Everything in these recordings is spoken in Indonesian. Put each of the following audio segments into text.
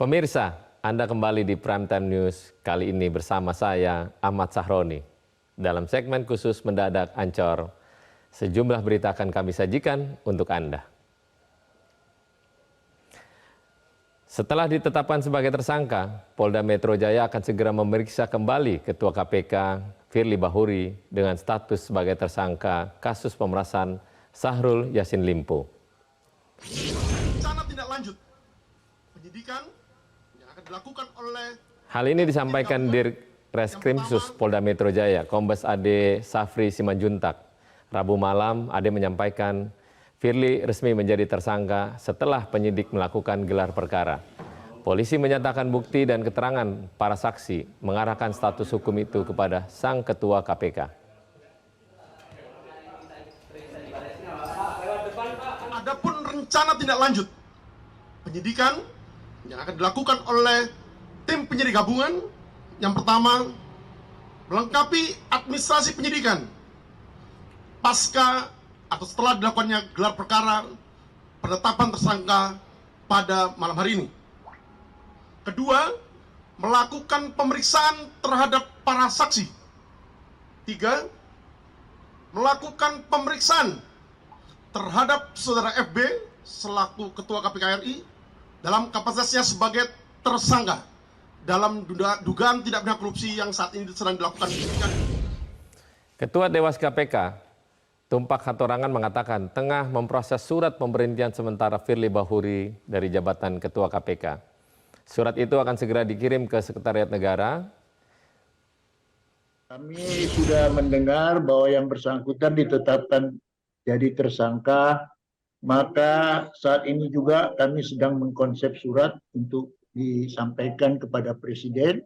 Pemirsa, Anda kembali di Primetime News, kali ini bersama saya, Ahmad Sahroni. Dalam segmen khusus Mendadak Ancor, sejumlah berita akan kami sajikan untuk Anda. Setelah ditetapkan sebagai tersangka, Polda Metro Jaya akan segera memeriksa kembali Ketua KPK Firly Bahuri dengan status sebagai tersangka kasus pemerasan Syahrul Yassin Limpo. Rencana tindak lanjut penyidikan yang akan dilakukan oleh Hal ini disampaikan Dirreskrimsus Polda Metro Jaya, Kombes Ade Safri Simanjuntak. Rabu malam, Ade menyampaikan Firly resmi menjadi tersangka setelah penyidik melakukan gelar perkara. Polisi menyatakan bukti dan keterangan para saksi mengarahkan status hukum itu kepada sang ketua KPK. Adapun rencana tindak lanjut penyidikan yang akan dilakukan oleh tim penyidik gabungan, yang pertama melengkapi administrasi penyidikan pasca atau setelah dilakukannya gelar perkara penetapan tersangka pada malam hari ini. Kedua, melakukan pemeriksaan terhadap para saksi. Tiga, melakukan pemeriksaan terhadap saudara FB selaku Ketua KPK RI dalam kapasitasnya sebagai tersangka dalam dugaan tidak pidana korupsi yang saat ini sedang dilakukan penyidikan. Ketua Dewas KPK Tumpak Hatorangan mengatakan tengah memproses surat pemberhentian sementara Firly Bahuri dari jabatan Ketua KPK. Surat itu akan segera dikirim ke Sekretariat Negara. Kami sudah mendengar bahwa yang bersangkutan ditetapkan jadi tersangka, maka saat ini juga kami sedang mengkonsep surat untuk disampaikan kepada Presiden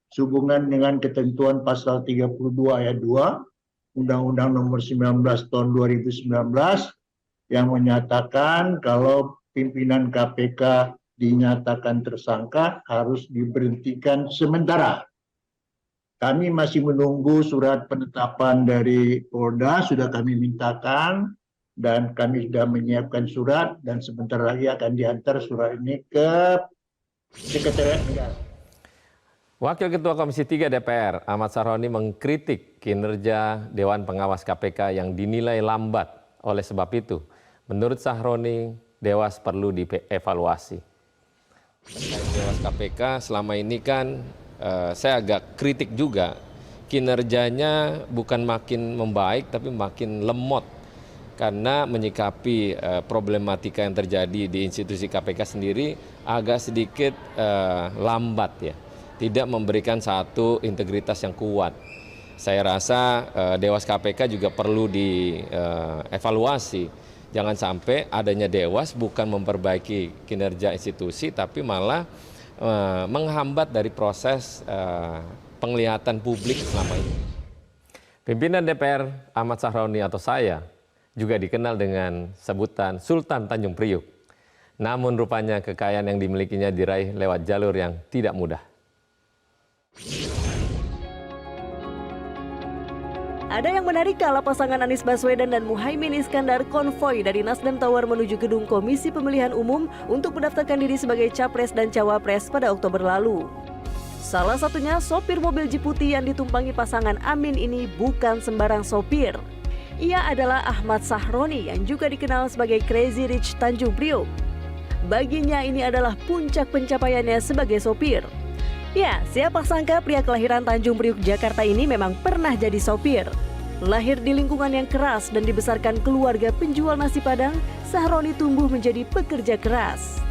sehubungan dengan ketentuan pasal 32 ayat 2 Undang-Undang Nomor 19 Tahun 2019 yang menyatakan kalau pimpinan KPK dinyatakan tersangka harus diberhentikan sementara. Kami masih menunggu surat penetapan dari Polda, sudah kami mintakan dan kami sudah menyiapkan surat dan sebentar lagi akan diantar surat ini ke Sekretariat Negara. Wakil Ketua Komisi 3 DPR, Ahmad Sahroni mengkritik kinerja Dewan Pengawas KPK yang dinilai lambat. Oleh sebab itu, menurut Sahroni, Dewas perlu dievaluasi. Dewas KPK selama ini kan saya agak kritik juga. Kinerjanya bukan makin membaik, tapi makin lemot. Karena menyikapi problematika yang terjadi di institusi KPK sendiri agak sedikit lambat ya. Tidak memberikan satu integritas yang kuat. Saya rasa Dewas KPK juga perlu dievaluasi. Jangan sampai adanya Dewas bukan memperbaiki kinerja institusi, tapi malah menghambat dari proses penglihatan publik selama ini. Pimpinan DPR Ahmad Sahroni atau saya juga dikenal dengan sebutan Sultan Tanjung Priuk. Namun rupanya kekayaan yang dimilikinya diraih lewat jalur yang tidak mudah. Ada yang menarik kala pasangan Anies Baswedan dan Muhaimin Iskandar konvoy dari Nasdem Tower menuju gedung Komisi Pemilihan Umum untuk mendaftarkan diri sebagai Capres dan Cawapres pada Oktober lalu. Salah satunya sopir mobil Jeep putih yang ditumpangi pasangan Amin ini bukan sembarang sopir. Ia adalah Ahmad Sahroni yang juga dikenal sebagai Crazy Rich Tanjung Priuk. Baginya ini adalah puncak pencapaiannya sebagai sopir. Ya, siapa sangka pria kelahiran Tanjung Priuk, Jakarta ini memang pernah jadi sopir. Lahir di lingkungan yang keras dan dibesarkan keluarga penjual nasi Padang, Sahroni tumbuh menjadi pekerja keras.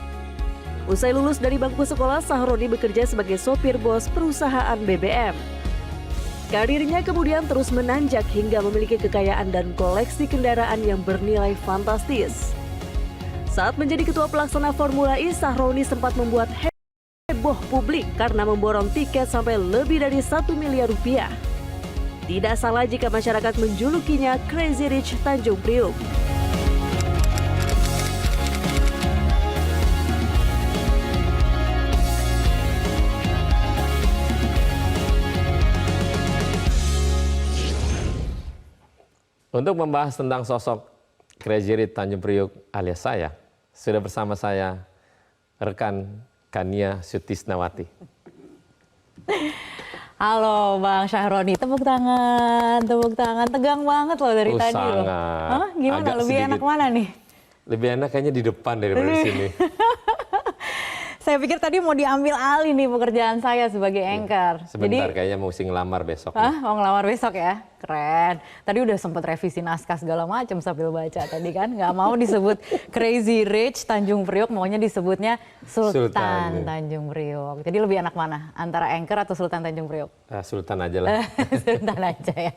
Usai lulus dari bangku sekolah, Sahroni bekerja sebagai sopir bos perusahaan BBM. Karirnya kemudian terus menanjak hingga memiliki kekayaan dan koleksi kendaraan yang bernilai fantastis. Saat menjadi ketua pelaksana Formula E, Sahroni sempat membuat heboh publik karena memborong tiket sampai lebih dari 1 miliar rupiah. Tidak salah jika masyarakat menjulukinya Crazy Rich Tanjung Priuk. Untuk membahas tentang sosok Crazy Rich Tanjung Priuk alias saya, sudah bersama saya rekan Kania Sutisnawati. Halo Bang Syahroni, tepuk tangan, tegang banget loh dari tadi loh. Sangat. Hah, gimana? Agak Lebih enak sedikit. mana nih? Lebih enak kayaknya di depan daripada di sini. Saya pikir tadi mau diambil alih nih pekerjaan saya sebagai anchor. Sebentar, kayaknya mesti ngelamar besok. Hah, mau ngelamar besok ya? Keren. Tadi udah sempat revisi naskah segala macam sambil baca tadi kan. Nggak mau disebut Crazy Rich Tanjung Priok, maunya disebutnya Sultan Tanjung Priok. Jadi lebih enak mana? Antara anchor atau Sultan Tanjung Priok? Sultan aja lah. Sultan aja ya.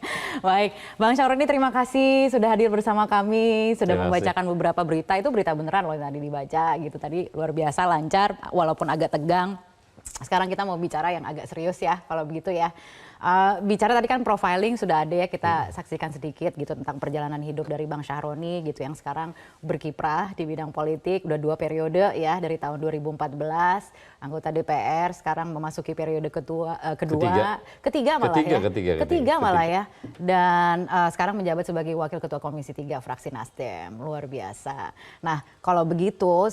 Baik, Bang Syahroni terima kasih sudah hadir bersama kami, sudah Terima kasih. membacakan beberapa berita. Itu berita beneran loh yang tadi dibaca gitu. Tadi luar biasa lancar, walaupun agak tegang. Sekarang kita mau bicara yang agak serius ya, kalau begitu ya. Bicara tadi kan profiling sudah ada ya, kita saksikan sedikit gitu tentang perjalanan hidup dari Bang Syahroni gitu yang sekarang berkiprah di bidang politik udah 2 periode ya, dari tahun 2014 anggota DPR, sekarang memasuki periode ketiga malah ya. Dan sekarang menjabat sebagai Wakil Ketua Komisi 3 Fraksi Nasdem, luar biasa. Nah kalau begitu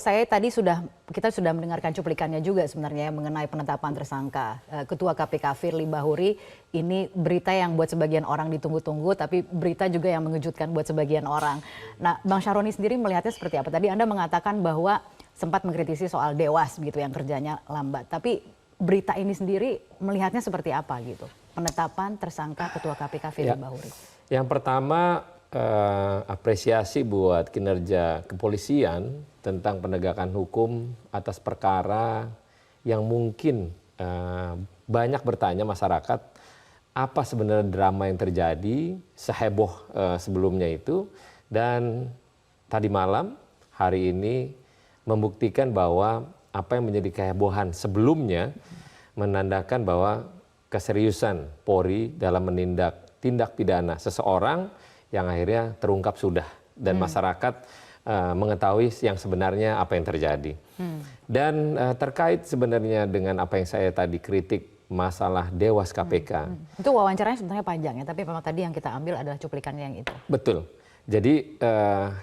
kita sudah mendengarkan cuplikannya juga sebenarnya mengenai penetapan tersangka Ketua KPK Firly Bahuri. Ini berita yang buat sebagian orang ditunggu-tunggu, tapi berita juga yang mengejutkan buat sebagian orang. Nah, Bang Syahroni sendiri melihatnya seperti apa? Tadi Anda mengatakan bahwa sempat mengkritisi soal Dewas begitu yang kerjanya lambat. Tapi berita ini sendiri melihatnya seperti apa gitu? Penetapan tersangka Ketua KPK Firly Bahuri. Yang pertama, apresiasi buat kinerja kepolisian tentang penegakan hukum atas perkara yang mungkin banyak bertanya masyarakat apa sebenarnya drama yang terjadi, seheboh sebelumnya itu, dan tadi malam, hari ini membuktikan bahwa apa yang menjadi kehebohan sebelumnya menandakan bahwa keseriusan Polri dalam menindak tindak pidana seseorang yang akhirnya terungkap sudah, dan masyarakat mengetahui yang sebenarnya apa yang terjadi. Dan terkait sebenarnya dengan apa yang saya tadi kritik, masalah Dewas KPK. Itu wawancaranya sebenarnya panjang ya, tapi memang tadi yang kita ambil adalah cuplikannya yang itu. Betul. Jadi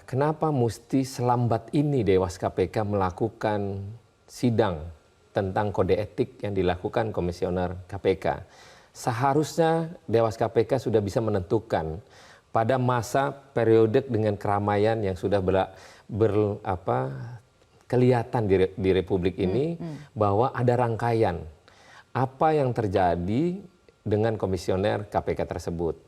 kenapa mesti selambat ini Dewas KPK melakukan sidang tentang kode etik yang dilakukan komisioner KPK? Seharusnya Dewas KPK sudah bisa menentukan pada masa periode dengan keramaian yang sudah kelihatan di Republik ini bahwa ada rangkaian apa yang terjadi dengan komisioner KPK tersebut.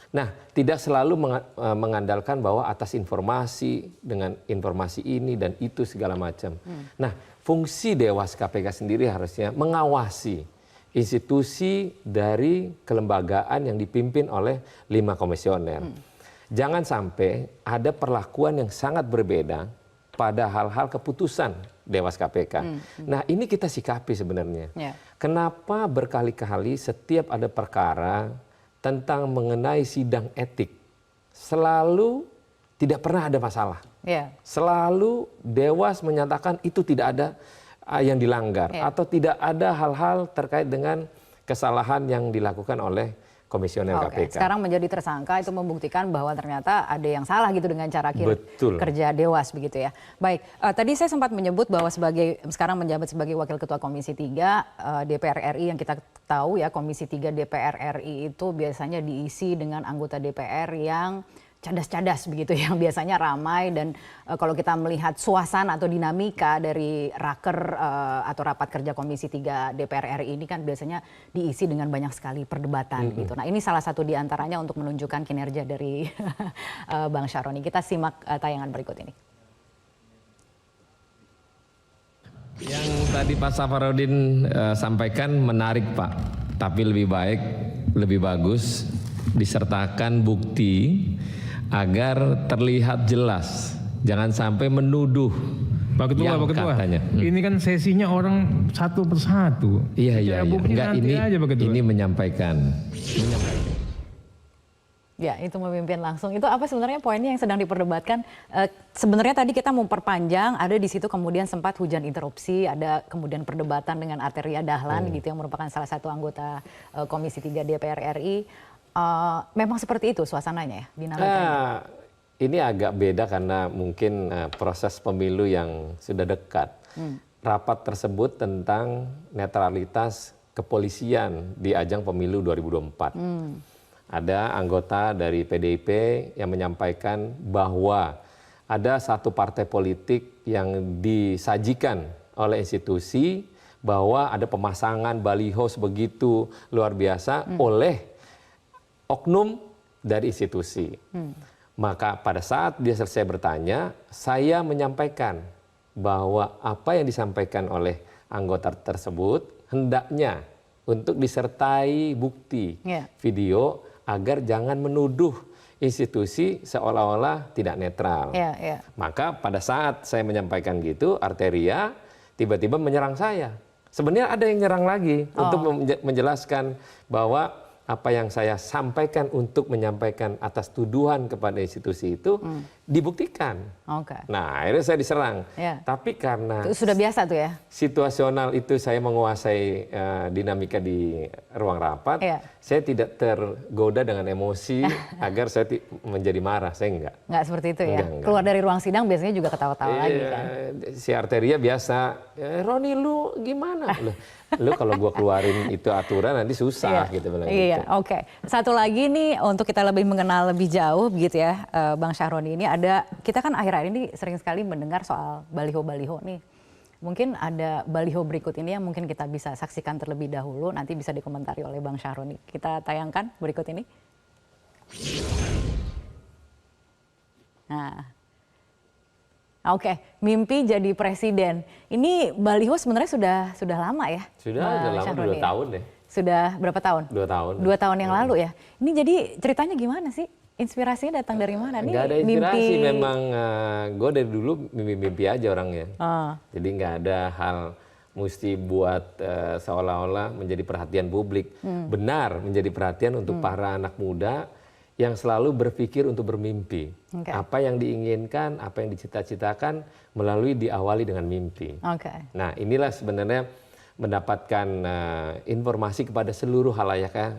Nah, tidak selalu mengandalkan bahwa atas informasi dengan informasi ini dan itu segala macam. Nah, fungsi Dewas KPK sendiri harusnya mengawasi institusi dari kelembagaan yang dipimpin oleh 5 komisioner. Jangan sampai ada perlakuan yang sangat berbeda pada hal-hal keputusan Dewas KPK. Nah, ini kita sikapi sebenarnya. Kenapa berkali-kali setiap ada perkara tentang mengenai sidang etik selalu tidak pernah ada masalah. Selalu Dewas menyatakan itu tidak ada yang dilanggar atau tidak ada hal-hal terkait dengan kesalahan yang dilakukan oleh komisioner KPK. Sekarang menjadi tersangka itu membuktikan bahwa ternyata ada yang salah gitu dengan cara kerja Dewas begitu ya. Baik, tadi saya sempat menyebut bahwa sekarang menjabat sebagai Wakil Ketua Komisi 3 DPR RI, yang kita tahu ya Komisi 3 DPR RI itu biasanya diisi dengan anggota DPR yang cadas-cadas begitu, yang biasanya ramai, dan kalau kita melihat suasana atau dinamika dari raker atau rapat kerja Komisi 3 DPR RI ini kan biasanya diisi dengan banyak sekali perdebatan gitu. Nah, ini salah satu diantaranya untuk menunjukkan kinerja dari Bang Syahroni. Kita simak tayangan berikut ini. Yang tadi Pak Safarudin sampaikan menarik Pak, tapi lebih baik, lebih bagus disertakan bukti agar terlihat jelas, jangan sampai menuduh. Pak Ketua, ini kan sesinya orang satu persatu. Iya. Enggak, ini menyampaikan. Ya, itu memimpin langsung. Itu apa sebenarnya poinnya yang sedang diperdebatkan? Sebenarnya tadi kita memperpanjang, ada di situ kemudian sempat hujan interupsi, ada kemudian perdebatan dengan Arteria Dahlan gitu yang merupakan salah satu anggota Komisi 3 DPR RI. Memang seperti itu suasananya ya, dinamikanya? Ini agak beda karena mungkin proses pemilu yang sudah dekat. rapat tersebut tentang netralitas kepolisian di ajang pemilu 2024. Ada anggota dari PDIP yang menyampaikan bahwa ada satu partai politik yang disajikan oleh institusi bahwa ada pemasangan baliho sebegitu luar biasa oleh oknum dari institusi. Maka pada saat dia selesai bertanya, saya menyampaikan bahwa apa yang disampaikan oleh anggota tersebut hendaknya untuk disertai bukti video agar jangan menuduh institusi seolah-olah tidak netral. Maka pada saat saya menyampaikan gitu, Arteria tiba-tiba menyerang saya. Sebenarnya ada yang nyerang lagi untuk menjelaskan bahwa apa yang saya sampaikan untuk menyampaikan atas tuduhan kepada institusi itu dibuktikan. Nah, akhirnya saya diserang. Tapi karena itu sudah biasa tuh ya. Situasional itu saya menguasai dinamika di ruang rapat, saya tidak tergoda dengan emosi agar saya menjadi marah. Saya enggak. Enggak seperti itu ya. Enggak. Keluar dari ruang sidang biasanya juga ketawa-tawa lagi kan. Si Arteria biasa, Roni lu gimana? Lu kalau gua keluarin itu aturan nanti susah gitu bilang gitu. Oke. Satu lagi nih untuk kita lebih mengenal lebih jauh begitu ya, Bang Syahroni, ini ada, kita kan akhir-akhir ini sering sekali mendengar soal baliho-baliho nih. Mungkin ada baliho berikut ini yang mungkin kita bisa saksikan terlebih dahulu, nanti bisa dikomentari oleh Bang Syahroni. Kita tayangkan berikut ini. Nah. Oke, mimpi jadi presiden. Ini baliho sebenarnya sudah lama ya? Sudah lama, Syahroni, 2 tahun deh. Sudah berapa tahun? 2 tahun. 2 tahun yang lalu ya. Ini jadi ceritanya gimana sih? Inspirasinya datang dari mana? Nggak ada inspirasi, memang gue dari dulu mimpi-mimpi aja orangnya. Jadi nggak ada hal mesti buat seolah-olah menjadi perhatian publik. Benar menjadi perhatian untuk para anak muda yang selalu berpikir untuk bermimpi. Apa yang diinginkan, apa yang dicita-citakan melalui diawali dengan mimpi. Nah, inilah sebenarnya mendapatkan informasi kepada seluruh halayak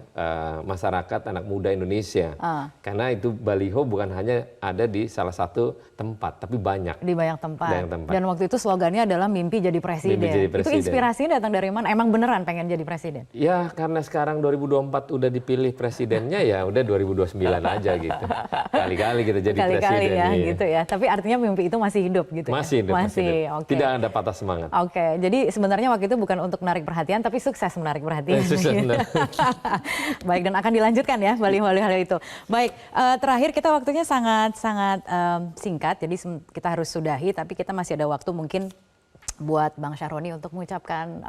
masyarakat anak muda Indonesia. Karena itu baliho bukan hanya ada di salah satu tempat, tapi banyak. Di banyak tempat. Dan waktu itu slogannya adalah mimpi jadi presiden. Mimpi jadi presiden. Itu inspirasinya datang dari mana? Emang beneran pengen jadi presiden? Ya karena sekarang 2024 udah dipilih presidennya, ya udah 2029 aja gitu. Kali-kali kita jadi presiden. Kali-kali ya gitu ya. Tapi artinya mimpi itu masih hidup gitu masih ya? Hidup, masih hidup. Okay. Tidak ada patah semangat. Jadi sebenarnya waktu itu bukan untuk menarik perhatian, tapi sukses menarik perhatian. Baik, dan akan dilanjutkan ya baliho-baliho itu. Baik, terakhir kita waktunya sangat singkat, jadi kita harus sudahi, tapi kita masih ada waktu mungkin buat Bang Syahroni untuk mengucapkan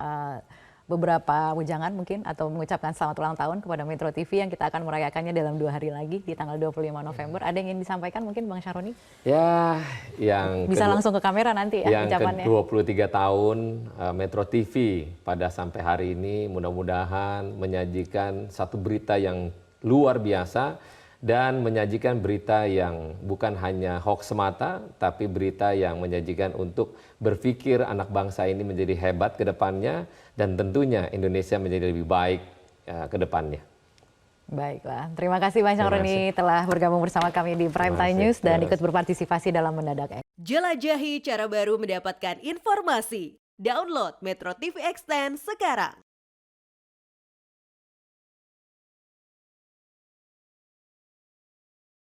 beberapa wejangan mungkin, atau mengucapkan selamat ulang tahun kepada Metro TV yang kita akan merayakannya dalam 2 hari lagi di tanggal 25 November. Ada yang ingin disampaikan mungkin Bang Syahroni? Ya, yang bisa langsung ke kamera nanti ya ucapannya. Yang ke-23 tahun Metro TV pada sampai hari ini mudah-mudahan menyajikan satu berita yang luar biasa dan menyajikan berita yang bukan hanya hoax semata, tapi berita yang menyajikan untuk berpikir anak bangsa ini menjadi hebat ke depannya, dan tentunya Indonesia menjadi lebih baik ke depannya. Baiklah, terima kasih Bang Syahroni telah bergabung bersama kami di Prime Time News dan ikut berpartisipasi dalam Mendadak. Jelajahi cara baru mendapatkan informasi. Download Metro TV Extend sekarang.